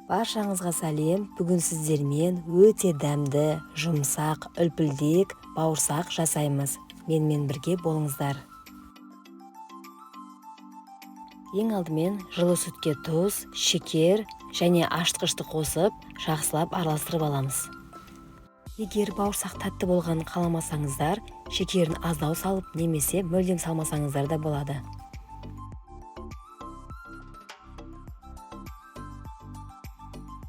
Баршаңызға сәлем. Бүгін сіздермен өте дәмді, жұмсақ, үлпілдек бауырсақ жасаймыз. Менімен бірге болыңыздар. Ең алдымен жылы сүтке тұз, шекер және ашытқышты қосып, жақсылап араластырып аламыз. Егер бауырсақ тәтті болғанын қаламасаңыздар, шекерін аздау салып, немесе мүлдем салмасаңыздар да болады.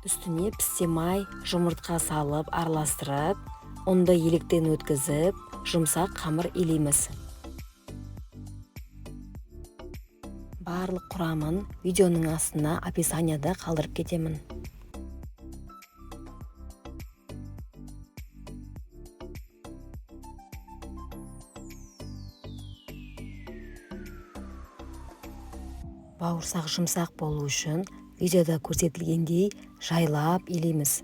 Үстіне пісте май, жұмыртқа салып, араластырып, ұнды електен өткізіп, жұмсақ қамыр илейміз. Барлық құрамын видеоның астына описанияда қалдырып кетемін. Бауырсақ жұмсақ болу үшін видеода көрсетілгендей жайлап илейміз.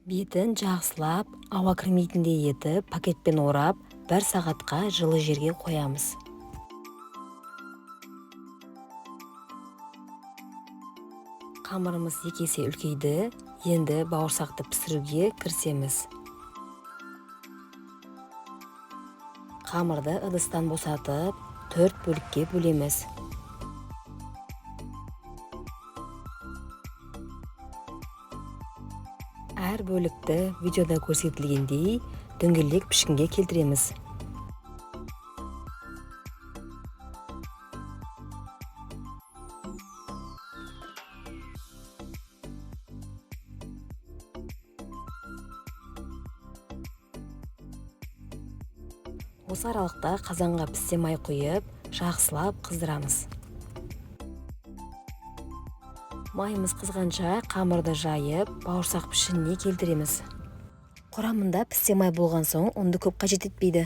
Бетін жақсылап, ауа кірмейтіндей етіп, пакетпен орап, 1 сағатқа жылы жерге қоямыз. Қамырымыз 2 есе үлкейді. Енді бауырсақты пісіруге кірісеміз. Қамырды ыдыстан босатып, 4 бөлікке бөлеміз. Әр бөлікті видеода көрсетілгендей дөңгелек пішінге келтіреміз. Осы аралықта қазанға пісте май құйып, жақсылап қыздырамыз. Майымыз қызғанша қамырды жайып, бауырсақ пішініне келтіреміз. Құрамында пісте май болған соң, ұнды көп қажет етпейді.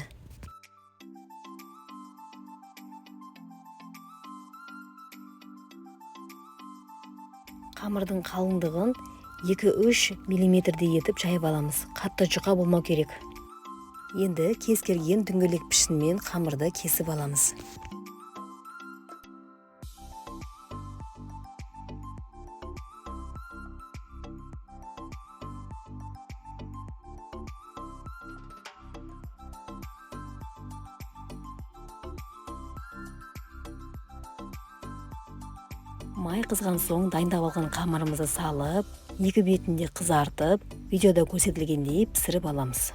Қамырдың қалыңдығын 2-3 мм етіп жайып аламыз. Қатты жұқа болмау керек. Енді кез келген дөңгелек пішінмен қамырды кесіп аламыз. Май қызған соң дайындап алған қамырымызды салып, 2 бетінде қызартып, видеода көрсетілгендей пісіріп аламыз.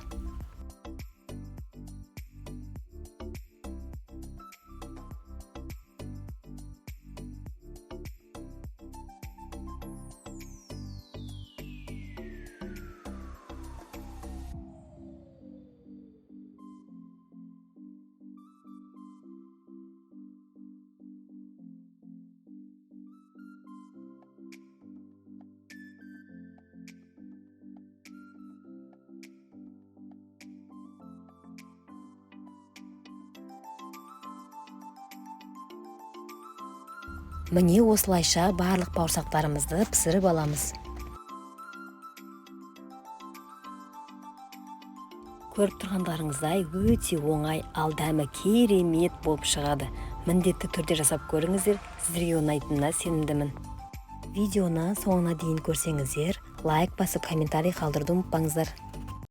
Міне осылайша барлық бауырсақтарымызды пісіріп аламыз. Көріп тұрғандарыңыздай өте оңай, ал дәмі керемет болып шығады. Міндетті түрде жасап көріңіздер, сіздерге ұнайтынына сенімдімін. Видеоны соңына дейін көрсеңіздер, лайк басып комментарий қалдыруды ұмытпаңыздар.